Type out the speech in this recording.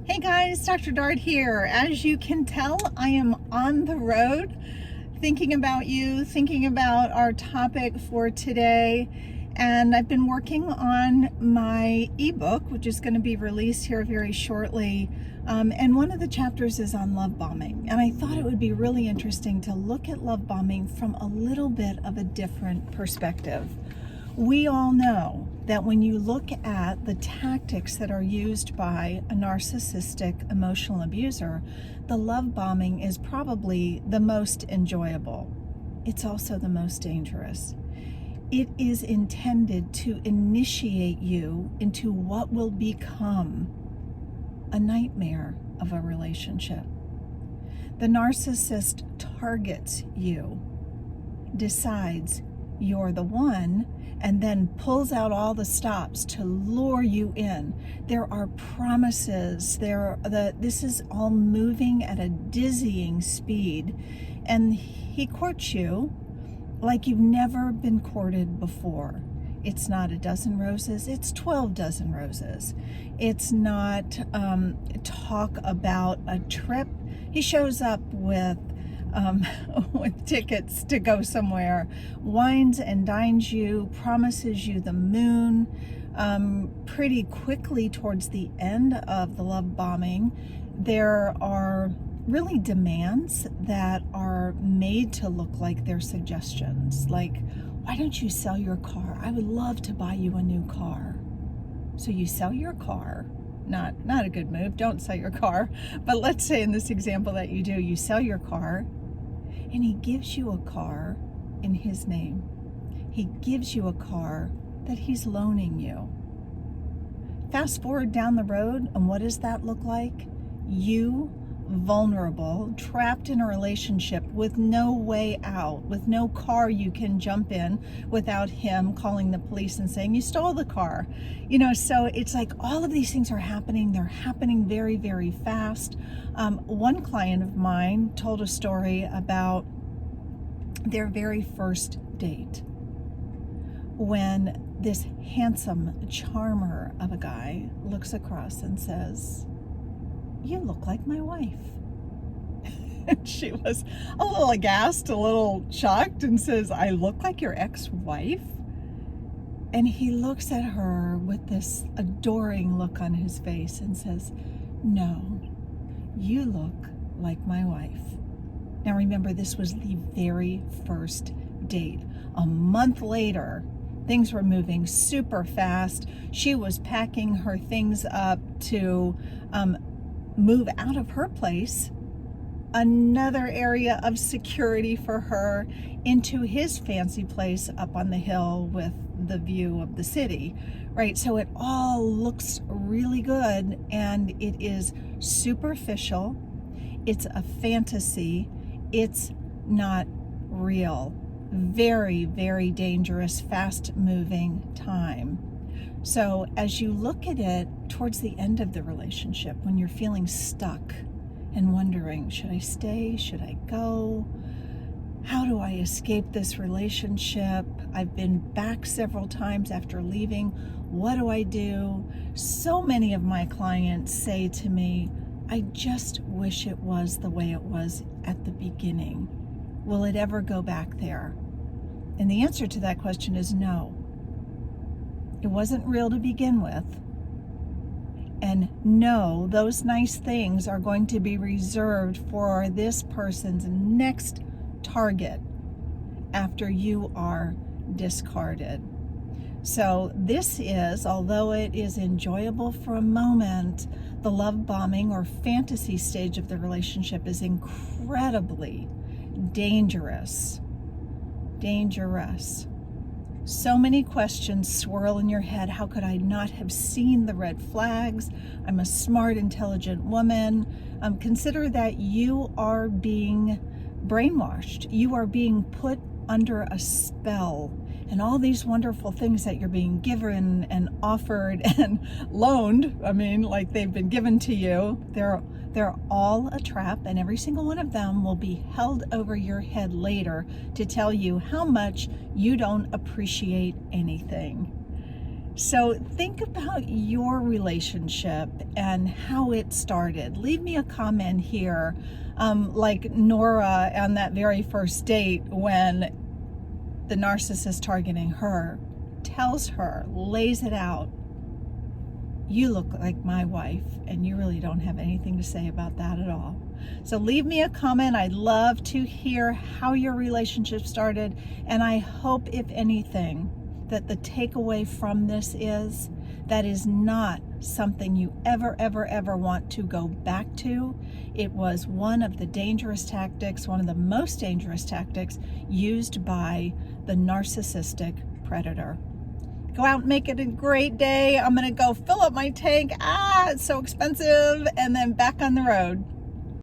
Hey guys, Dr. Dart here. As you can tell, I am on the road thinking about you, thinking about our topic for today. And I've been working on my ebook, which is going to be released here very shortly. And one of the chapters is on love bombing. And I thought it would be really interesting to look at love bombing from a little bit of a different perspective. We all know that when you look at the tactics that are used by a narcissistic emotional abuser, the love bombing is probably the most enjoyable. It's also the most dangerous. It is intended to initiate you into what will become a nightmare of a relationship. The narcissist targets you, decides you're the one, and then pulls out all the stops to lure you in. There are promises. This is all moving at a dizzying speed, and he courts you like you've never been courted before. It's not a dozen roses, it's 12 dozen roses. It's not talk about a trip. He shows up with tickets to go somewhere, wines and dines you, promises you the moon. Pretty quickly towards the end of the love bombing, there are really demands that are made to look like they're suggestions. Like, why don't you sell your car? I would love to buy you a new car. So you sell your car. Not a good move. Don't sell your car. But let's say in this example that you do, you sell your car, and he gives you a car in his name. He gives you a car that he's loaning you. Fast forward down the road, and what does that look like? You, vulnerable, trapped in a relationship with no way out, with no car you can jump in without him calling the police and saying you stole the car. So it's like all of these things are happening. They're happening very, very fast. One client of mine told a story about their very first date, when this handsome charmer of a guy looks across and says, "You look like my wife." She was a little aghast, a little shocked, and says, "I look like your ex-wife?" And he looks at her with this adoring look on his face and says, "No, you look like my wife." Now remember, this was the very first date. A month later, things were moving super fast. She was packing her things up to move out of her place, another area of security for her, into his fancy place up on the hill with the view of the city, right? So it all looks really good, and it is superficial. It's a fantasy. It's not real. Very, very dangerous, fast-moving time. So as you look at it towards the end of the relationship, when you're feeling stuck and wondering, should I stay? Should I go? How do I escape this relationship? I've been back several times after leaving. What do I do? So many of my clients say to me, "I just wish it was the way it was at the beginning. Will it ever go back there?" And the answer to that question is no. It wasn't real to begin with. And no, those nice things are going to be reserved for this person's next target after you are discarded. So this is, although it is enjoyable for a moment, the love bombing or fantasy stage of the relationship is incredibly dangerous. Dangerous. So many questions swirl in your head. How could I not have seen the red flags? I'm a smart, intelligent woman. Consider that you are being brainwashed. You are being put under a spell. And all these wonderful things that you're being given and offered and loaned, like they've been given to you, they're all a trap, and every single one of them will be held over your head later to tell you how much you don't appreciate anything. So think about your relationship and how it started. Leave me a comment here, like Nora on that very first date when the narcissist targeting her tells her, lays it out, you look like my wife, and you really don't have anything to say about that at all. So leave me a comment. I'd love to hear how your relationship started, and I hope, if anything, that the takeaway from this is that is not something you ever, ever, ever want to go back to. It was one of the dangerous tactics, one of the most dangerous tactics used by the narcissistic predator. Go out and make it a great day. I'm going to go fill up my tank. It's so expensive. And then back on the road.